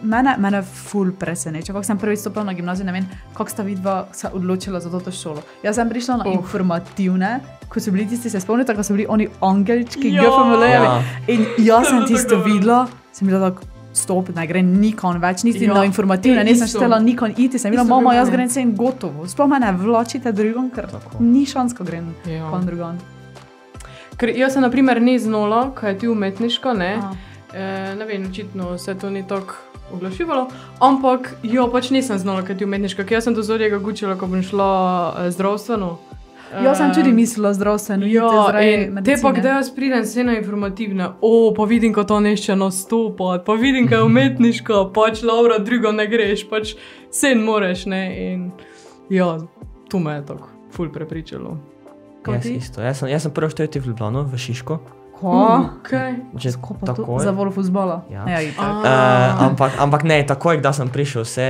mene ful preseneča. Kako sem prvi stopila na gimnazijo, ne vem, kako sta vidva se odločila za to šolo. Jaz sem prišla na informativne, ko so bili tisti, se spomnite, ko so bili oni angelčki, GFML-jevi. In jaz sem tisto videla, sem bila tako, stop, ne gre nikon več, nisi na informativne, nisem štela nikon iti, sem bila, mama, jaz grem se in gotovo. Sploh me ne vlačite drugom, ker ni šans, ko grem pan drugom. Ker jaz sem, naprimer, ne znala, kaj je ti umetniško, ne vem, očitno se to ni tako oglašivalo, ampak pač nisem znala, kaj je ti umetniško, ker jaz sem do Zorjega gučila, ko bom šla zdravstveno. Jaz sem tudi mislila zdravstveno. Te pa kdaj jaz pridem se na informativne, pa vidim, ko to nešče nastopa, pa vidim, kaj je umetniško, pač Laura, drugo ne greš, pač sen moreš, ne, in to me je tako ful prepričalo. Jaz isto, jaz sem prvo štel iti v Ljubljano, v Šiško. Kaj? Za vol fuzbola? Ja. Ampak ne, takoj, da sem prišel vse,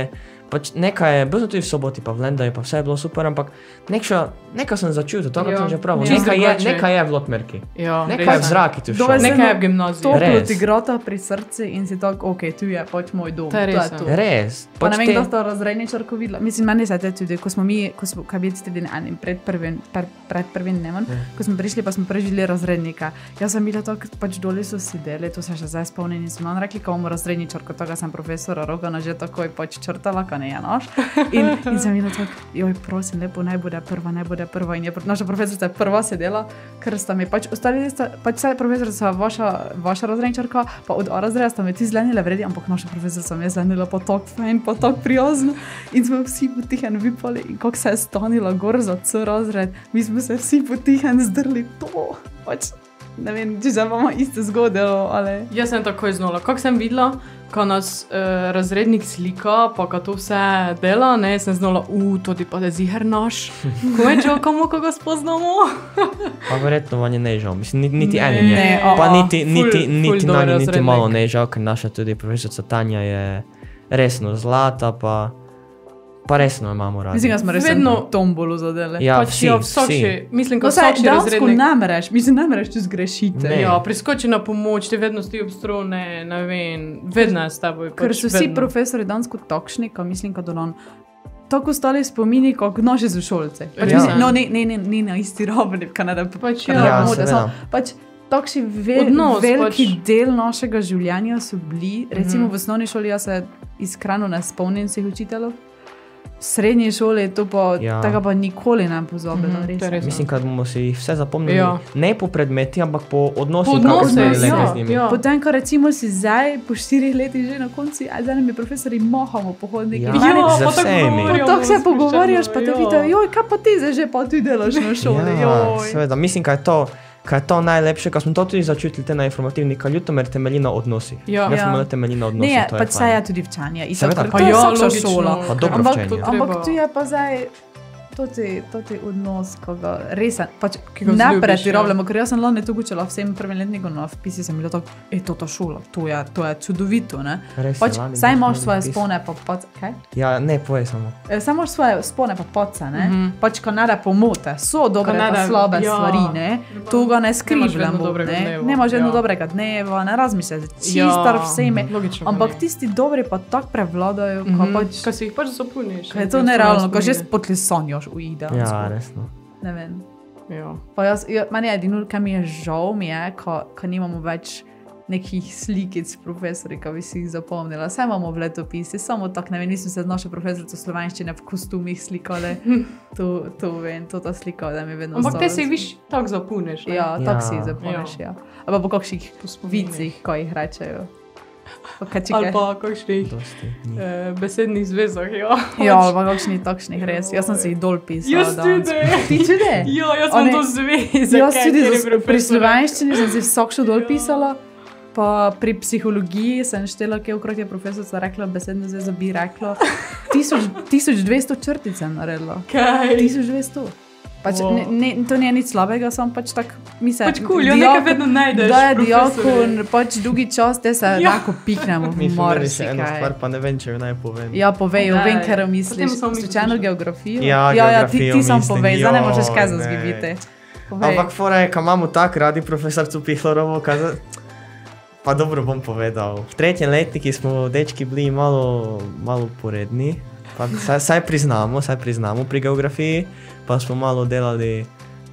pač nekaj je, bil sem tudi v soboti, pa v Lendaju, pa vse je bilo super, ampak nekaj sem začutil, to sem že pravil, nekaj je v Lotmerki, nekaj je v zraki tu šel. Nekaj je v gimnaziji. Toplo ti grota pri srci in si tako, tu je pač moj dom, to je to. Res. Pa ne vem, da sta razredničarko videla, mislim, meni se te tudi, ko smo mi, kaj bi tudi enim pred prvim dnevom, ko smo prišli, pa smo prežili razrednika. Jaz sem bila tako, pač doli so sedeli, to se še zdaj spomnim in smo nam rekli, ko bomo razredničarko, toga sem profesora Rogana že takoj pač črtala, ne je naš. In sem bila tako, prosim, lepo, naj bude prva. In naša profesorica je prva sedela, ker sta mi pač ostali, pač vse profesorica, vaša razredničarka, pa od razreda sta me ti zlenile vredi, ampak naša profesorica me je zlenila pa tako fajn, pa tako prijazno. In smo vsi potihen vipali in kako se je stanila gor za C razred, mi smo se vsi potihen zdrli, to pač, ne vem, če se vam isto zgodilo, ali... Jaz sem takoj znala, kako sem videla, ko nas razrednik slika, pa ko to vse dela, ne, sem znala, to ti pa je ziher naš, komenčo, komu ga spoznamo. Pa verjetno vam je ne žal, mislim, niti eni ne, pa niti malo ne žal, ker naša tudi profesorica Tanja je resno zlata, pa resno imamo radi. Mislim, da smo resno tombolo zadele. Ja, vsi. Mislim, ko vsakši razrednik... ne mereš, tu zgrešite. Ja, priskoči na pomoč, ti vedno stoji ob strune, ne vem, vedno je s teboj. Ker so vsi profesori dansko takšni, ko mislim, ko dolan tako ostali spomini, kot naši sošolci. No, ne na isti ravni, Kanada. Pač takšni veliki del našega življenja so bili, recimo v osnovni šoli, jaz se iskreno ne spomnim vseh učiteljev, v srednji šoli to pa, tega pa nikoli ne pozabila. Mislim, kad bomo si jih vse zapomnili, ne po predmeti, ampak po odnosih, kako se je z njimi. Potem, ko recimo si zdaj, po 4 letih že na konci, zdaj nam je profesori mahamo po hodniki. Z vsemi. Tako se pogovarjaš, pa te vidijo, kaj pa ti zdaj že pa ti delaš na šoli. Seveda, mislim, kaj je to najlepše, ko smo to tudi začutili te na informativni, ko Ljutomer temelji na odnosih. Ne temelji na odnosih, ne, to je pač saj je tudi včanje. Seveda, to je vsaka šola. Pa dobro včanje. Ampak tu je pa zdaj, toti odnos, ko ga resen, pač Ki ga ne vzljubiš, pretiravljamo, ker jaz sem lani to učila vsem prvem letniku na vpisi, sem bila tako, ta šola, to je čudovito, ne. Res je, Pač, lani saj baš imaš imeli svoje vpis. spone pa poce, kaj? Ja, ne, povej samo. Saj imaš svoje spone pa poce, ne. Pač, ko ne da pomote, so dobre Ko ne pa da- slabe ja. stvari, ne. To ga ne vedno skrivljamo, dobrega ne. dneva, Nemaš vedno ja. dobrega dneva, ne razmišljaj, čistar vsemi. Logično, Ampak ne. tisti dobri pa tako prevladajo, ko pač, Ko si jih pač zapuniš. ko je to nerealno, ko že spotli sanjaš uide. Ja, resno. Ne vem. Ja. Pa meni je edino, kar mi je žal, mi je, ko nimamo več nekih slikic profesorji, ki bi si jih zapomnila. Saj imamo v letopisih, samo tako, ne vem, nisem se z našo profesorico slovenščine v kostumih slikali. To vem, ta slika, da mi je vedno Ampak te ostala. si viš tako zapuniš. ne? Ja, Ja. tako si jih zapomniš, ja. Ali pa po kakšnih vicih, ko jih rečejo. Pa kaj Ali čekaj. pa kakšnih Dosti. Ni. besednih zvezah, ja. Ja, ali pa kakšnih takšnih res. Jaz sem si jih dol pisala. Jaz danes. tudi. Ti tudi? Ja, jaz A sem ne, to zvezek. Jaz tudi pri slovenščini sem si vsak še dol pisala, pa pri psihologiji sem štela, kje okrog je profesorica rekla, besedno zvezo bi rekla. 1200 črtic sem naredila. Kaj? 1200. Pač, Wow. to ni nič slabega, sem pač tak, mislim, Pač kul, ja, nekaj vedno najdeš. da je profesorje. diakon, pač dolgi čas, te se Ja. enako piknemo Mi v smo imeli še eno marsikaj. stvar, pa ne vem, če jo naj povem. Ja, povejo, Daj. vem, ker Potem misliš. samo misliš, Slučajno da- geografijo? Ja, ti geografijo sam mislim, povej, zdaj ne možeš kaj joj, zazgibiti. ne. Ampak fora je, ko imamo tako radi profesorcu Pihlorovo, pa dobro bom povedal. V tretjem letniku smo dečki bili malo poredni, pa saj priznamo pri geografiji, pa smo malo delali,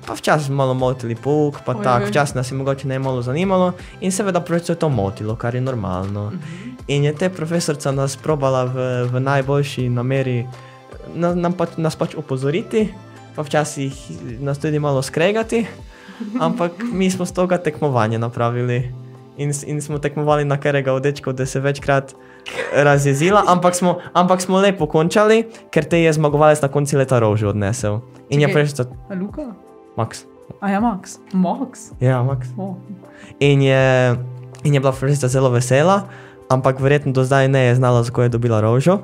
pa včasih smo malo motili pouk, pa Oj, tako, oj. včasih nas je mogoče ne malo zanimalo in seveda profesor je to motilo, kar je normalno. In je te profesorica nas probala v najboljši nameri nas pač opozoriti, pa včasih nas tudi malo skregati, ampak mi smo z toga tekmovanje napravili in smo tekmovali na katerega od dečkov, da se večkrat razjezila, ampak smo lepo končali, ker te je zmagovalec na konci leta rožu odnesel. In je Čakaj. profesorica A Luka? Max. A ja, Max. Max? Ja, Max. Oh. In je bila profesorica zelo vesela, ampak verjetno do zdaj ne je znala, zakaj je dobila rožo.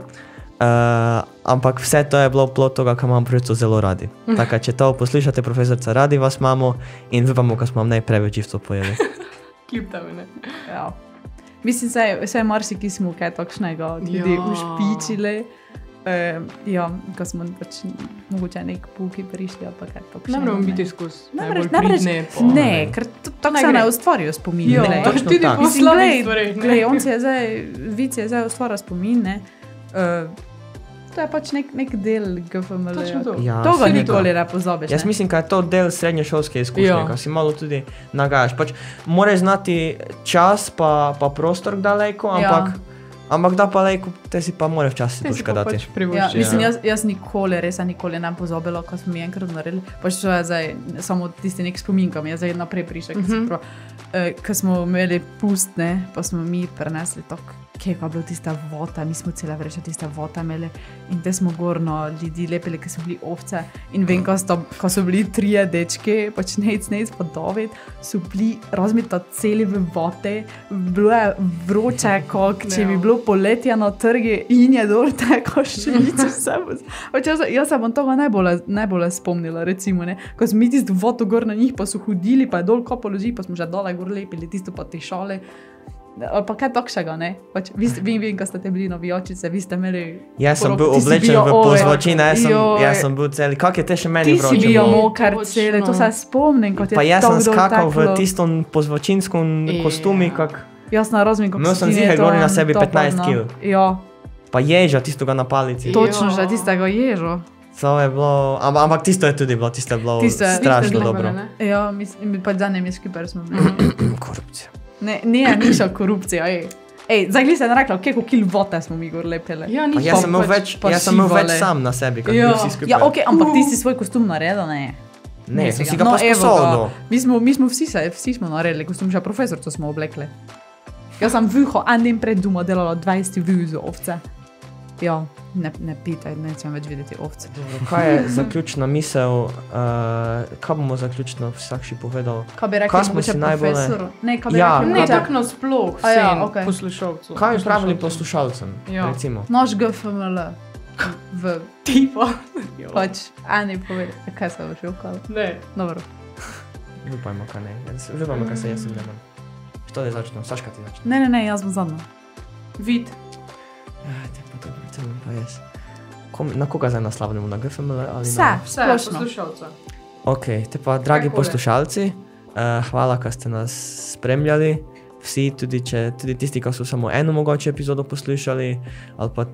Ampak vse to je bilo plod toga, kar imamo profesorico zelo radi. Tako, če to poslušate, profesorica, radi vas imamo in upamo, da smo vam najprej čivco pojeli. Kljub temu, ne. Ja. Mislim, vse marsikaj smo kaj takšnega ljudi Ja. ušpičili. Ja, ko smo pač mogoče nek puki prišli, ali pa kaj takšnega. Ne moramo biti skozi. Namreč, najbolj pridne, pa- ne, ker tako ne se gre. ne ustvarijo spomini. Ja, glej. točno tudi tako. po Mislim, slabih glej, stvareh. ne. glej, on si je zdaj, Vic je zdaj ustvaril spomin, ne. To je pač nek del GFML. Točno to. Ja, To ga saj nikoli ne pozabiš. Jaz ne. mislim, da je to del srednješolske izkušnje, Ja. ko si malo tudi nagajaš. Pač moraš znati čas pa prostor daleko, ampak da pa lejko, te si pa moraš včasih Te si duška pa dati. pač Ja, privoščiš. mislim, jaz nikoli, res nikoli ne pozabila, ko smo mi enkrat naredili. Pač to je zdaj samo tisti nek spomin, ki mi je zdaj naprej prišel. Ko smo imeli pustne, pa smo mi prenesli tako, kje je bilo tista vota, mi smo cela vreča tista vota imeli in te smo gorno ljudi lepili, ki so bili ovce. In vem, ko so bili trije dečki, pač Nec pa David, so bili razmeta celi v vote, bilo je vroče, kot če bi bilo poletje na trgi in je dol teko švice vse. Jaz se bom toga najbolj spomnila, recimo, ne. Ko smo mi tisto voto gor na njih, pa so hodili, pa je dol kopalo ljudi, pa smo že dole gor lepili tisto pa te šale. Ali pa kaj takšnega, ne? Pač, vem, ko ste bili navijačice, vi ste imeli... Jaz sem bil Ti si oblečen bil, v oj, pozvočine, joj. jaz sem bil cel. Kak je te še meni Ti si vroče bil bilo? mokar Točno. cele, to se spomnim, kot je Pa jaz sem tako dol skakal v teklo. tistom pozvočinskom Ja. kostumi, Jaz na razumem, kako Imel sem ziher gor na sebi 15 kil. Ja, pa ježa tistoga na palici. točno, Ja. že tistega ježo. To je bilo, ampak tisto je tudi bilo, tisto je bilo Tisto je- strašno Niste dobro. gledali, ne? Ja, mislim, pač za njimi skupaj smo bili. Korupcija. Ne, niša korupcija, ej. Ej, zdaj gli se ne rekla, koliko kil vote smo mi gor lepili. Ja, Pa nisem. jaz sem imel pač več, jaz sem imel več šivale. sam na sebi, kot Ja. bi vsi skupaj. Ja, ok, ampak ti si svoj kostum naredil, ne? Ne, sem Nisi si ga No, pa evo ga. sposodil. Mi smo vsi smo naredili kostum, že profesorco smo oblekli. Jaz sem vuho en dan pred doma delala 20 vuzo ovce. Ja, ne pitaj, nećem več videti ovce. Kaj je zaključna misel, kaj bomo zaključno vsak še povedal? Kaj bi rekli, Kaj smo mogoče si najbolj- profesoru? Ne, kaj bi Ja, rekli, Ne, mogoče tako nasploh A ja, vsem okej. poslušalcem. Kaj bi pravili poslušalcem, Ja. recimo? naš GFML. v Tipo. pač Ani pove, kaj se bo še ukalo. Ne. Dobro. Vipajmo, kaj ne. Vipajmo, kaj se jaz nemam. Što da začnem? Saška ti začne. Ne, jaz bom zadnja. Vid. Te pa dobro, te bom pa jaz. Na koga zdaj naslavljamo? Na GFML ali Vse, na... Vse, splošno. poslušalca. Ok, te pa dragi Takole. poslušalci, hvala, da ste nas spremljali. Vsi, tudi tisti, ki so samo eno mogoče epizodo poslušali, ali pa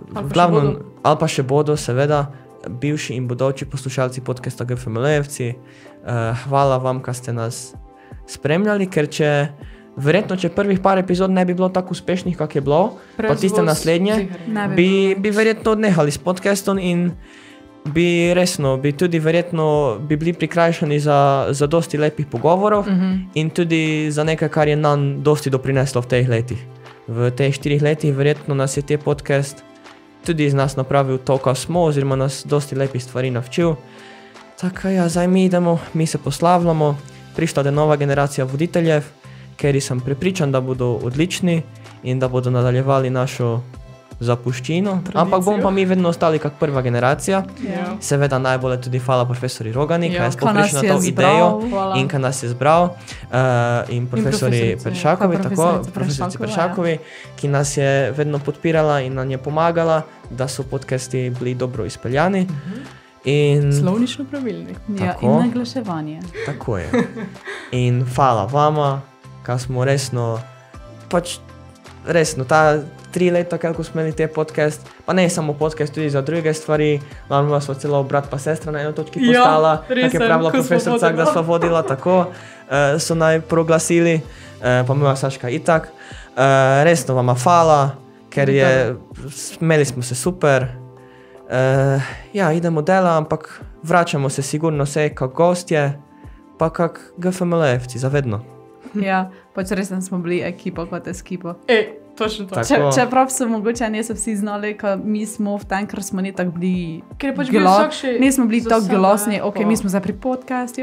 Ali pa v glavnem, še bodo. ali pa še bodo, seveda, bivši in bodoči poslušalci podcasta GFML-jevci. Hvala vam, da ste nas spremljali, ker verjetno, če prvih par epizod ne bi bilo tako uspešnih, kak je bilo, pa tiste Prezvoz naslednje, ziher. Ne bi verjetno odnehali s podcastom in bi tudi verjetno bili prikrajšani za dosti lepih pogovorov in tudi za nekaj, kar je nam dosti doprineslo v teh letih. V teh 4 letih verjetno nas je te podcast tudi iz nas napravil to, kar smo, oziroma nas dosti lepih stvari navčil. Tako ja, zdaj mi idemo, mi se poslavljamo, prišla je nova generacija voditeljev, ker sem prepričan, da bodo odlični in da bodo nadaljevali našo zapuščino, ampak bomo pa mi vedno ostali kak prva generacija. Ja. Seveda najbolj tudi hvala profesori Rogani, Ja, ki je Ko sploh nas prišel na je to zbral. idejo Hvala. in ki nas je zbral, in profesori profesorici. Peršakovi, Ko tako, profesorica profesorici Peršakova, Peršakovi, ki nas je vedno podpirala in nam je pomagala, da so podcasti bili dobro izpeljani. In Slovnično pravilni. Ja, Tako. in naglaševanje. tako je. In hvala vama, ka smo resno, ta 3 leta, kako smo imeli te podcast, pa ne samo podcast, tudi za druge stvari, lani smo celo brat pa sestra na eno točki Ja, postala, tako je res, pravila ko smo profesorica, da vodila. sva vodila tako, so naj proglasili, pa moja Saška itak. Resno vama hvala, ker imeli smo se super. Ja, idemo dela, ampak vračamo se sigurno vse kak gostje, pa kak GFML-jevci, zavedno. Ja, pač res smo bili ekipa kot ekipa. Točno to. Tako. Čeprav so mogoče niso vsi znali, ker mi smo v tem, ker smo ne tako bili Ker je pač bil vsak še nismo bili za tako sebe, glasni, ok, pa- mi smo zdaj pri podcastu,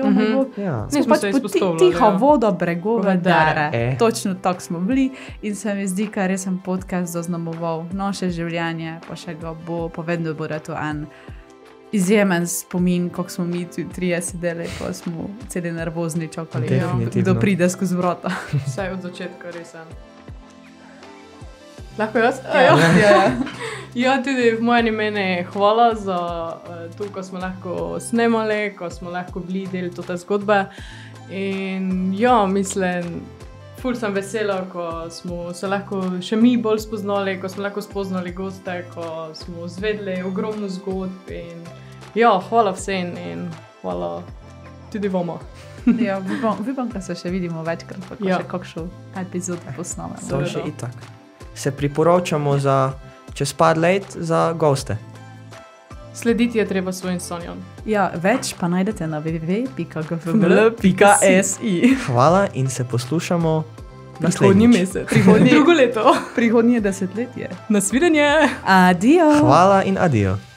Ja. Nismo se izpostavljali, tiha ja. voda, bregove Dare. dare. Točno tako smo bili in se mi zdi, ker res sem podcast zaznamoval naše življenje, pa še ga bo, pa vedno bo to en izjemen spomin, kako smo mi tu 3 sedeli, pa smo celi nervozni čakali, Definitivno. kdo pride skozi vrata. Vsaj od začetka res. Lahko jaz? Ja, tudi v mojem imenu hvala za to, ko smo lahko snemali, ko smo lahko bili del te zgodbe. In ja, mislim, ful sem vesela, ko smo se lahko še mi bolj spoznali, ko smo lahko spoznali goste, ko smo zvedeli ogromno zgodb. In ja, hvala vsem in hvala tudi vama. Ja, upam, da se še vidimo večkrat, pa Ja. še kakšno epizodo posnamemo. To še itak. Se priporočamo za čez par let za goste. Slediti je treba svojim sanjam. Ja, več pa najdete na www.gfml.si. Hvala in se poslušamo Prihodnji naslednjič. mesec, prihodnje drugo leto. Prihodnje desetletje. Nasvidenje! Adijo! Hvala in adijo.